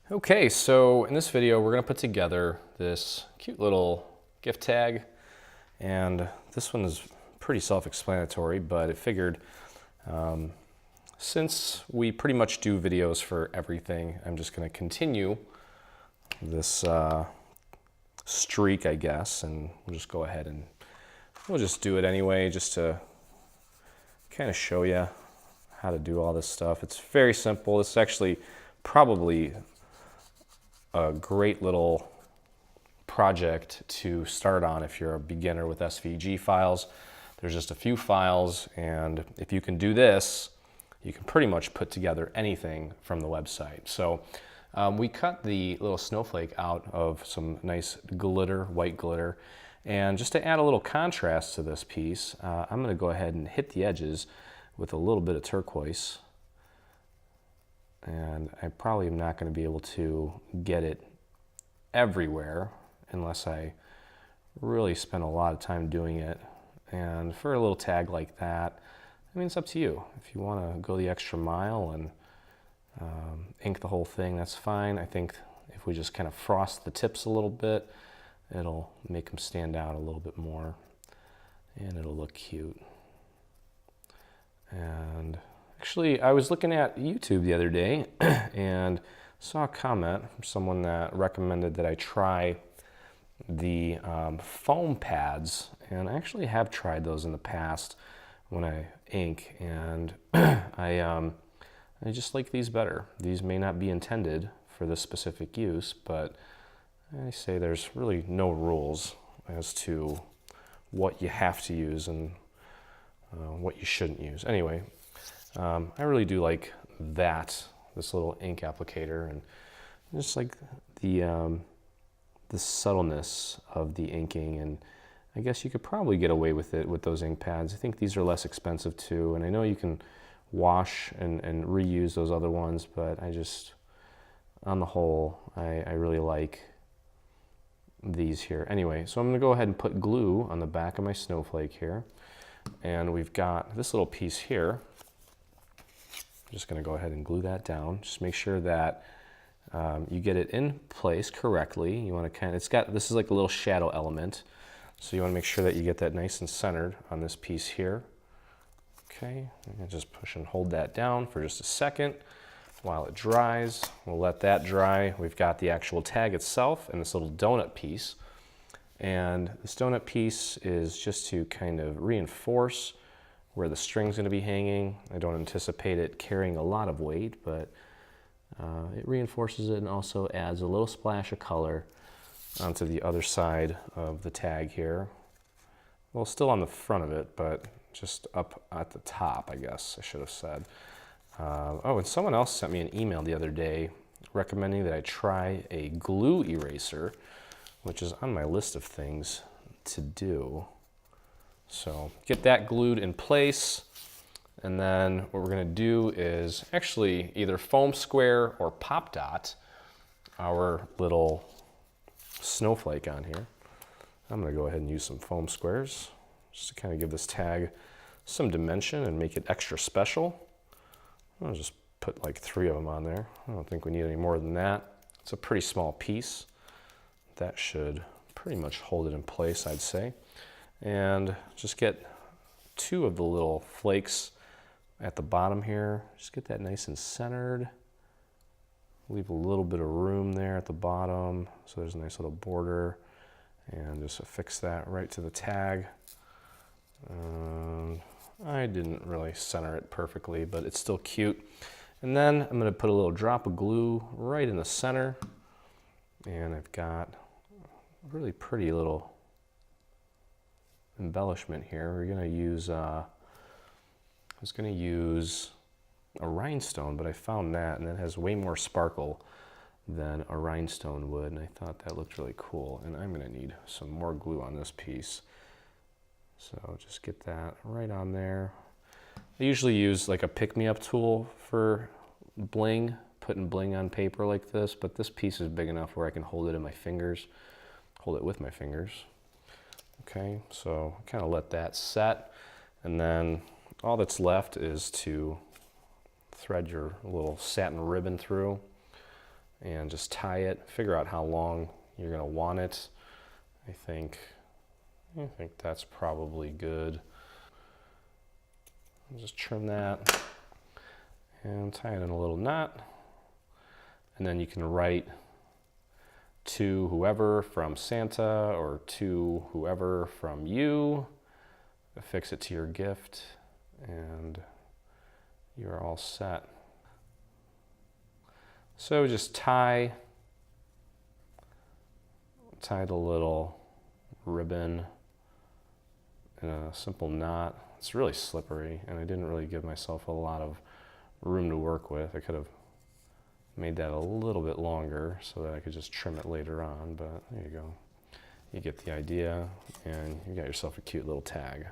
Okay, so in this video we're going to put together this cute little gift tag, and this one is pretty self-explanatory, but it figured since we pretty much do videos for everything, I'm just going to continue this streak, I guess, and we'll just go ahead and we'll just do it anyway, just to kind of show you how to do all this stuff. It's very simple. It's actually probably a great little project to start on if you're a beginner with SVG files. There's just a few files, and if you can do this, you can pretty much put together anything from the website. So we cut the little snowflake out of some nice glitter, white glitter, and just to add a little contrast to this piece, I'm going to go ahead and hit the edges with a little bit of turquoise. And I probably am not going to be able to get it everywhere unless I really spend a lot of time doing it. And for a little tag like that, I mean, it's up to you. If you want to go the extra mile and ink the whole thing, that's fine. I think if we just kind of frost the tips a little bit, it'll make them stand out a little bit more, and it'll look cute. And actually, I was looking at YouTube the other day and saw a comment from someone that recommended that I try the foam pads, and I actually have tried those in the past when I ink, and I just like these better. These may not be intended for this specific use, but I say there's really no rules as to what you have to use and what you shouldn't use. Anyway, I really do like this little ink applicator, and just like the subtleness of the inking, and I guess you could probably get away with it with those ink pads. I think these are less expensive too, and I know you can wash and reuse those other ones, but I just, on the whole, I really like these here. Anyway, so I'm going to go ahead and put glue on the back of my snowflake here, and we've got this little piece here. I'm just going to go ahead and glue that down. Just make sure that you get it in place correctly. You want to kind of, this is like a little shadow element, so you want to make sure that you get that nice and centered on this piece here. Okay, I'm going to just push and hold that down for just a second while it dries. We'll let that dry. We've got the actual tag itself and this little donut piece. And this donut piece is just to kind of reinforce where the string's going to be hanging. I don't anticipate it carrying a lot of weight, but it reinforces it and also adds a little splash of color onto the other side of the tag here. Well, still on the front of it, but just up at the top, I guess I should have said. Oh, and someone else sent me an email the other day recommending that I try a glue eraser, which is on my list of things to do. So get that glued in place, and then what we're going to do is actually either foam square or pop dot our little snowflake on here. I'm going to go ahead and use some foam squares just to kind of give this tag some dimension and make it extra special. I'll just put like 3 of them on there. I don't think we need any more than that. It's a pretty small piece. That should pretty much hold it in place, I'd say. And just get 2 of the little flakes at the bottom here. Just get that nice and centered. Leave a little bit of room there at the bottom, so there's a nice little border, and just affix that right to the tag. I didn't really center it perfectly, but it's still cute. And then I'm going to put a little drop of glue right in the center, and I've got a really pretty little embellishment here. We're going to use, I was going to use a rhinestone, but I found that, and it has way more sparkle than a rhinestone would, and I thought that looked really cool. And I'm going to need some more glue on this piece. So just get that right on there. I usually use like a pick-me-up tool for bling, putting bling on paper like this, but this piece is big enough where I can hold it in my fingers, hold it with my fingers. Okay, so kind of let that set, and then all that's left is to thread your little satin ribbon through, and just tie it. Figure out how long you're going to want it. I think that's probably good. I'll just trim that and tie it in a little knot. And then you can write to whoever from Santa or to whoever from you. Affix it to your gift and you're all set. So just tie the little ribbon in a simple knot. It's really slippery and I didn't really give myself a lot of room to work with. I could have made that a little bit longer so that I could just trim it later on, but there you go. You get the idea and you got yourself a cute little tag.